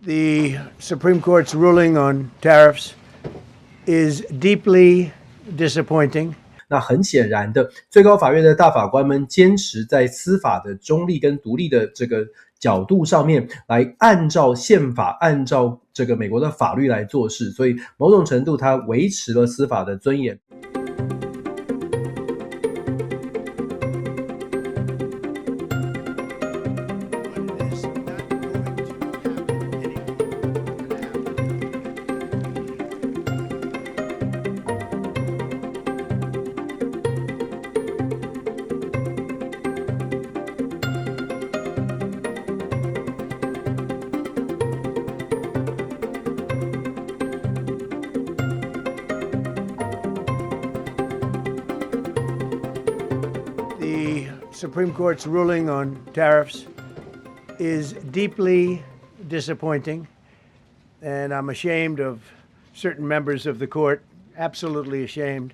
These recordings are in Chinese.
The Supreme Court's ruling on tariffs is deeply disappointing. 那很显然的，最高法院的大法官们坚持在司法的中立跟独立的这个角度上面来按照宪法，按照这个美国的法律来做事，所以某种程度它维持了司法的尊严。The Supreme Court's ruling on tariffs is deeply disappointing, and I'm ashamed of certain members of the court, absolutely ashamed,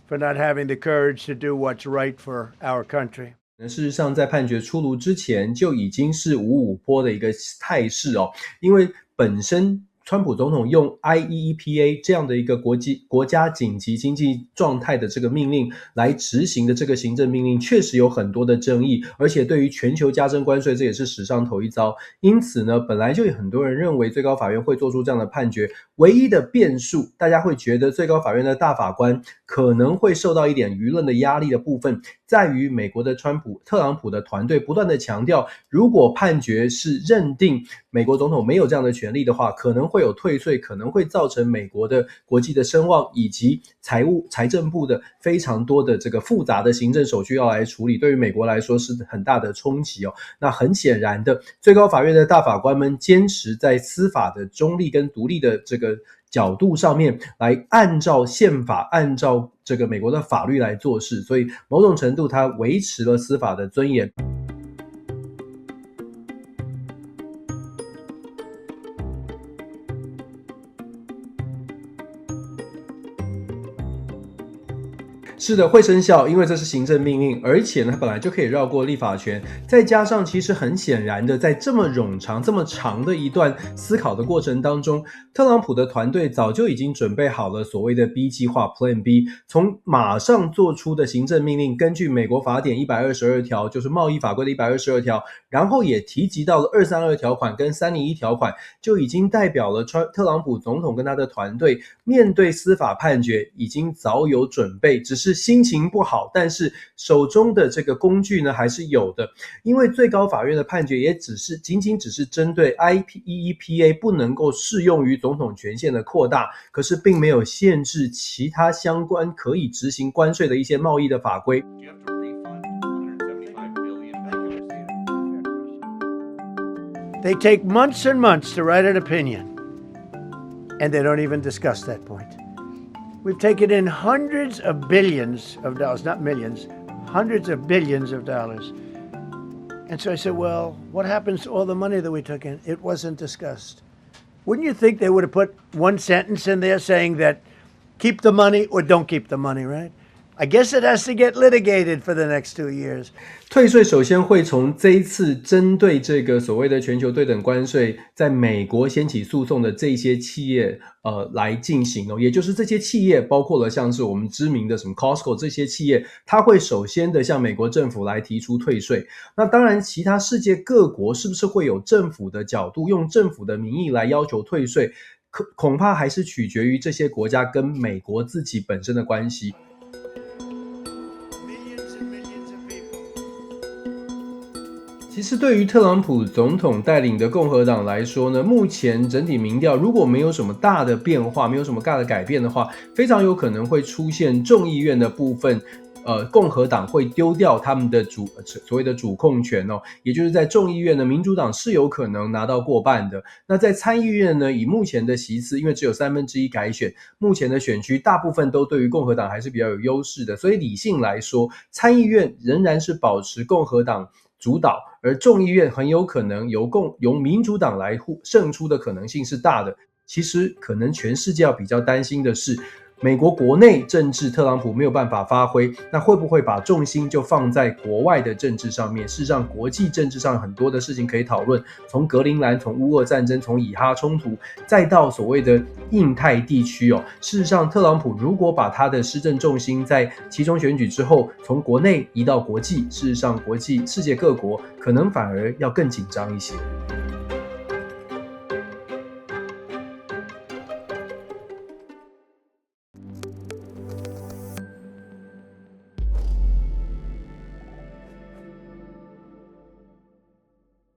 for not having the courage to do what's right for our country. 事实上在判决出炉之前就已经是五五波的一个态势哦，因为本身川普总统用 IEEPA 这样的一个国家紧急经济状态的这个命令来执行的这个行政命令确实有很多的争议，而且对于全球加征关税这也是史上头一遭，因此呢本来就有很多人认为最高法院会做出这样的判决，唯一的变数大家会觉得最高法院的大法官可能会受到一点舆论的压力的部分在于美国的特朗普的团队不断的强调，如果判决是认定美国总统没有这样的权利的话，可能会有退税，可能会造成美国的国际的声望以及财政部的非常多的这个复杂的行政手续要来处理，对于美国来说是很大的冲击哦。那很显然的，最高法院的大法官们坚持在司法的中立跟独立的这个角度上面来按照宪法，按照这个美国的法律来做事，所以某种程度它维持了司法的尊严。是的，会生效，因为这是行政命令，而且呢，它本来就可以绕过立法权，再加上其实很显然的，在这么冗长、这么长的一段思考的过程当中，特朗普的团队早就已经准备好了所谓的 B 计划 Plan B， 从马上做出的行政命令，根据美国法典122条，就是贸易法规的122条，然后也提及到了232条款跟301条款，就已经代表了特朗普总统跟他的团队面对司法判决已经早有准备，只是心情不好，但是手中的这个工具呢还是有的，因为最高法院的判决也仅仅只是针对 IEEPA 不能够适用于总统权限的扩大，可是并没有限制其他相关可以执行关税的一些贸易的法规。They take months and months to write an opinion, and they don't even discuss that point. We've taken in hundreds of billions of dollars, not millions, hundreds of billions of dollars. And so I said, well, what happens to all the money that we took in? It wasn't discussed. Wouldn't you think they would have put one sentence in there saying that keep the money or don't keep the money, right? I guess it has to get litigated for the next 2 years. 退税首先会从这一次针对这个所谓的全球对等关税在美国掀起诉讼的这些企业来进行哦，也就是这些企业包括了像是我们知名的什么 Costco 这些企业，它会首先的向美国政府来提出退税。那当然其他世界各国是不是会有政府的角度，用政府的名义来要求退税，恐怕还是取决于这些国家跟美国自己本身的关系。其实对于特朗普总统带领的共和党来说呢，目前整体民调如果没有什么大的变化，没有什么大的改变的话，非常有可能会出现众议院的部分共和党会丢掉他们的所谓的主控权哦，也就是在众议院呢，民主党是有可能拿到过半的。那在参议院呢，以目前的席次，因为只有1/3改选，目前的选区大部分都对于共和党还是比较有优势的，所以理性来说，参议院仍然是保持共和党主导，而众议院很有可能由民主党来胜出的可能性是大的。其实可能全世界要比较担心的是，美国国内政治特朗普没有办法发挥，那会不会把重心就放在国外的政治上面？事实上，国际政治上很多的事情可以讨论，从格陵兰，从乌俄战争，从以哈冲突，再到所谓的印太地区哦。事实上，特朗普如果把他的施政重心在期中选举之后，从国内移到国际，事实上，世界各国可能反而要更紧张一些。